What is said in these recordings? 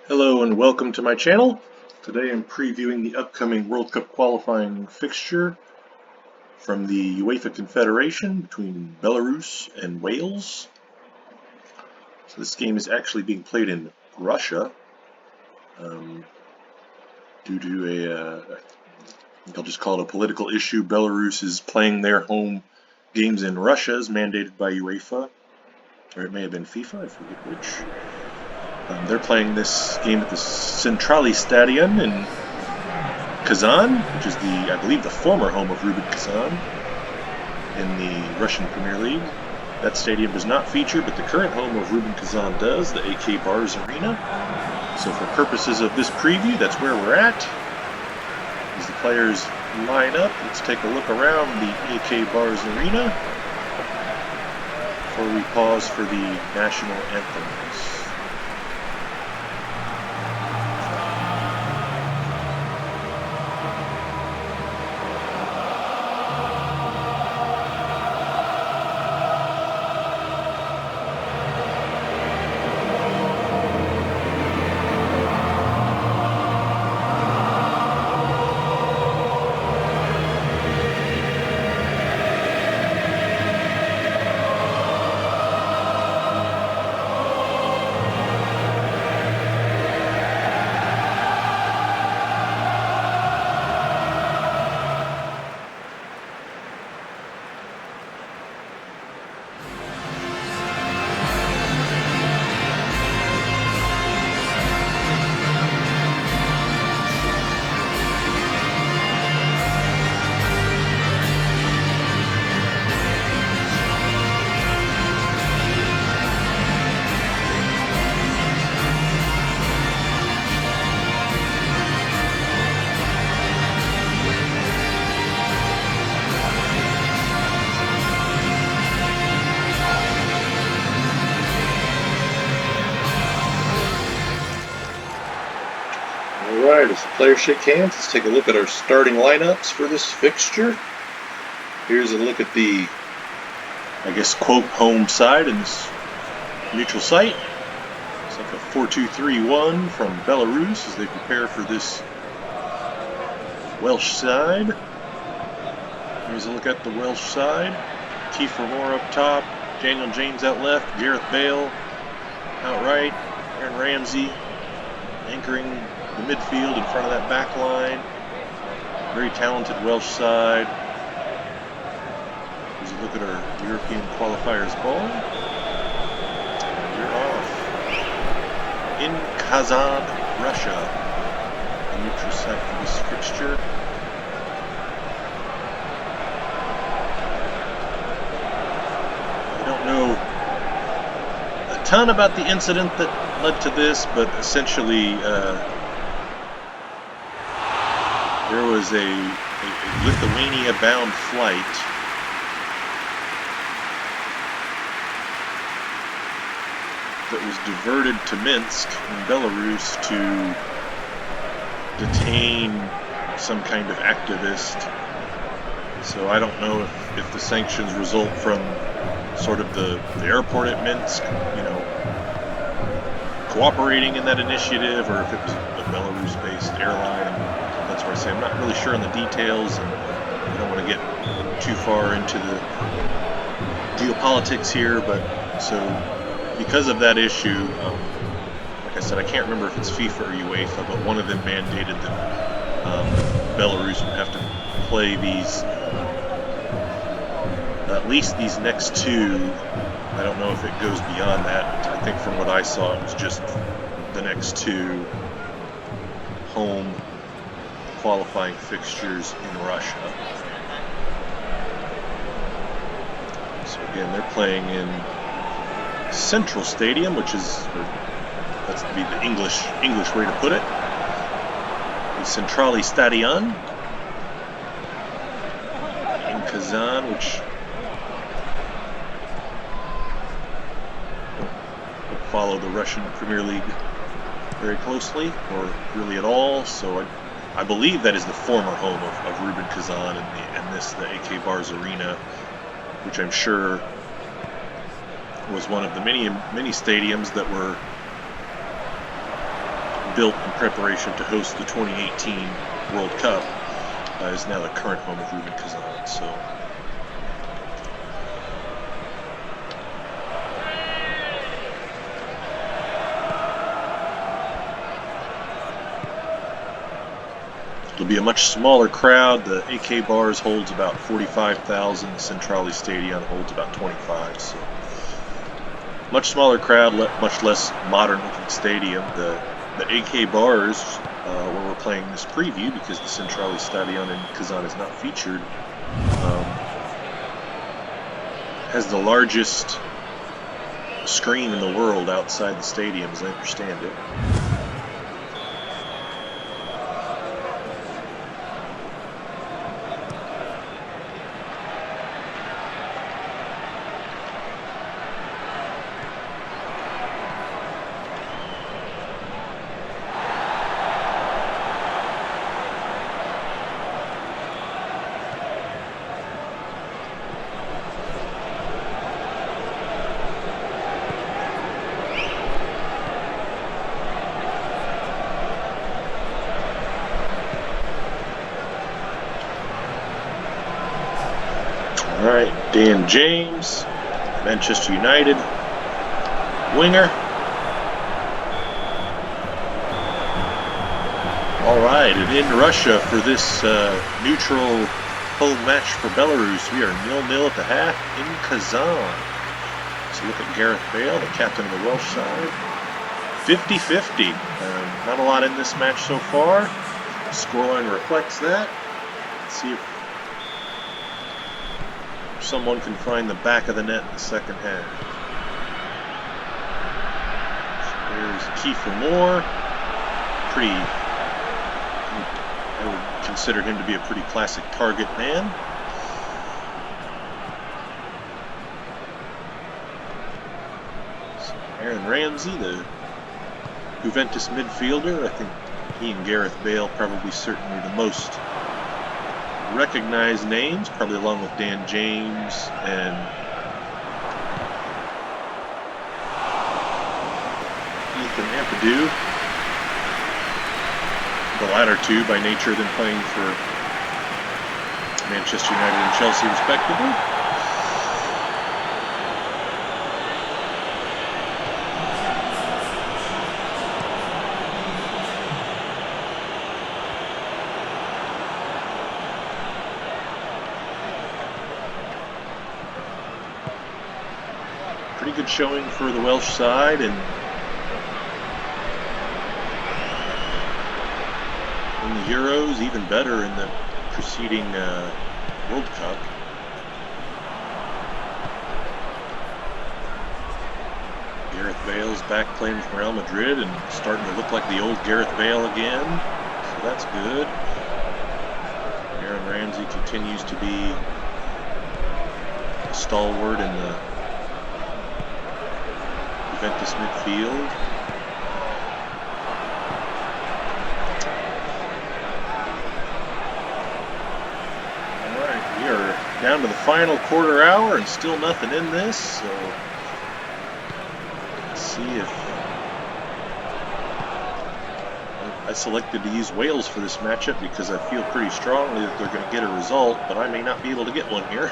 Hello and welcome to my channel. Today I'm previewing the upcoming World Cup qualifying fixture from the UEFA Confederation between Belarus and Wales. So this game is actually being played in Russia due to I'll just call it a political issue. Belarus is playing their home games in Russia as mandated by UEFA, or it may have been FIFA, I forget which. They're playing this game at the Centrali Stadion in Kazan, which is I believe the former home of Rubin Kazan in the Russian Premier League. That stadium does not feature, but the current home of Rubin Kazan does, the AK Bars Arena. So for purposes of this preview, that's where we're at. As the players line up, let's take a look around the AK Bars Arena before we pause for the national anthems. Alright, as the players shake hands, let's take a look at our starting lineups for this fixture. Here's a look at the, I guess, quote, home side in this neutral site. It's like a 4-2-3-1 from Belarus as they prepare for this Welsh side. Here's a look at the Welsh side. Kiefer Moore up top, Daniel James out left, Gareth Bale out right, Aaron Ramsey anchoring the midfield in front of that back line. Very talented Welsh side. As you look at our European qualifiers ball, we're off in Kazan, Russia, the neutral site for this fixture. I don't know a ton about the incident that led to this, but essentially there was a Lithuania-bound flight that was diverted to Minsk in Belarus to detain some kind of activist. So I don't know if the sanctions result from sort of the airport at Minsk, cooperating in that initiative, or if it was a Belarus-based airline. That's where I say I'm not really sure on the details, and I don't want to get too far into the geopolitics here. But so because of that issue, like I said, I can't remember if it's FIFA or UEFA, but one of them mandated that Belarus would have to play these, at least these next two. I don't know if it goes beyond that. I think from what I saw, it was just the next two home qualifying fixtures in Russia. So again, they're playing in Central Stadium, which is, that's to be the English way to put it, the Centrali Stadion in Kazan, which follow the Russian Premier League very closely, or really at all. So I believe that is the former home of Rubin Kazan and the AK Bars Arena, which I'm sure was one of the many stadiums that were built in preparation to host the 2018 World Cup, is now the current home of Rubin Kazan. So it'll be a much smaller crowd. The AK Bars holds about 45,000. The Centrale Stadion holds about 25. So much smaller crowd, much less modern-looking stadium. The AK Bars, where we're playing this preview, because the Centrale Stadion in Kazan is not featured, has the largest screen in the world outside the stadium, as I understand it. Alright, Dan James, Manchester United, winger. Alright, and in Russia for this neutral home match for Belarus, we are 0-0 at the half in Kazan. So look at Gareth Bale, the captain of the Welsh side. 50-50. Not a lot in this match so far. The scoreline reflects that. Let's see if someone can find the back of the net in the second half. So there's Kiefer Moore. I would consider him to be a pretty classic target man. So Aaron Ramsey, the Juventus midfielder. I think he and Gareth Bale probably certainly the most recognized names, probably along with Dan James and Ethan Ampadu. The latter two, by nature, than playing for Manchester United and Chelsea, respectively. Pretty good showing for the Welsh side, and in the Euros, even better in the preceding World Cup. Gareth Bale's back playing for Real Madrid and starting to look like the old Gareth Bale again, so that's good. Aaron Ramsey continues to be a stalwart in the Juventus midfield. Alright, we are down to the final quarter hour and still nothing in this, so let's see if I selected to use Wales for this matchup because I feel pretty strongly that they're going to get a result, but I may not be able to get one here.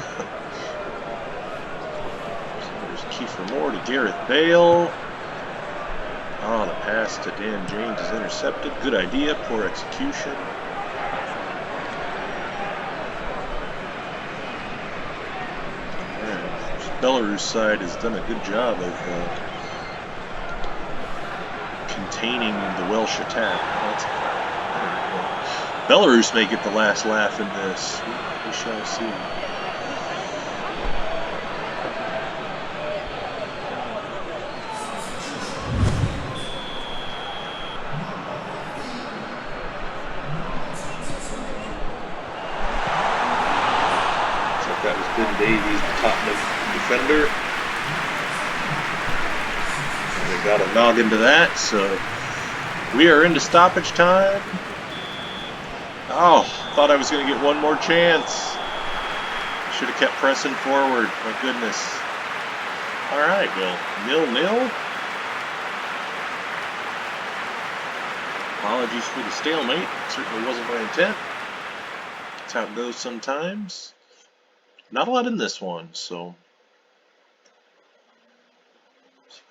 Kiefer Moore to Gareth Bale. The pass to Dan James is intercepted. Good idea, poor execution. Right. Belarus side has done a good job of containing the Welsh attack. Belarus may get the last laugh in this. We shall see. That was Ben Davies, the top defender. And they got a noggin to that, so we are into stoppage time. Oh, thought I was going to get one more chance. Should have kept pressing forward. My goodness. All right, well, 0-0. Apologies for the stalemate. Certainly wasn't my intent. That's how it goes sometimes. Not a lot in this one, so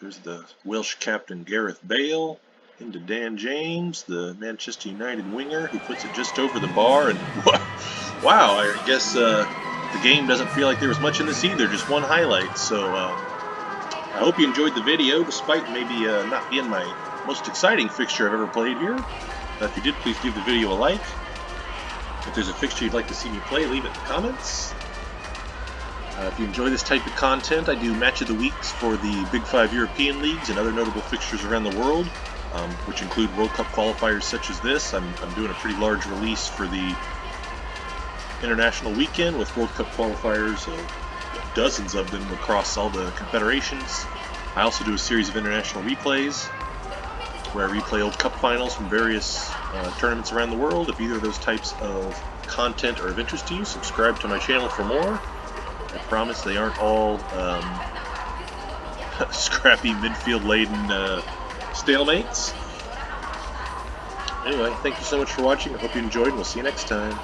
there's the Welsh captain Gareth Bale into Dan James, the Manchester United winger, who puts it just over the bar. And wow, I guess the game doesn't feel like there was much in this either, just one highlight. So I hope you enjoyed the video, despite maybe not being my most exciting fixture I've ever played here. If you did, please give the video a like. If there's a fixture you'd like to see me play, leave it in the comments. If you enjoy this type of content, I do Match of the Weeks for the Big 5 European Leagues and other notable fixtures around the world, which include World Cup qualifiers such as this. I'm doing a pretty large release for the International Weekend with World Cup qualifiers, dozens of them across all the confederations. I also do a series of international replays where I replay old cup finals from various tournaments around the world. If either of those types of content are of interest to you, subscribe to my channel for more. I promise they aren't all scrappy midfield-laden stalemates. Anyway, thank you so much for watching. I hope you enjoyed, and we'll see you next time.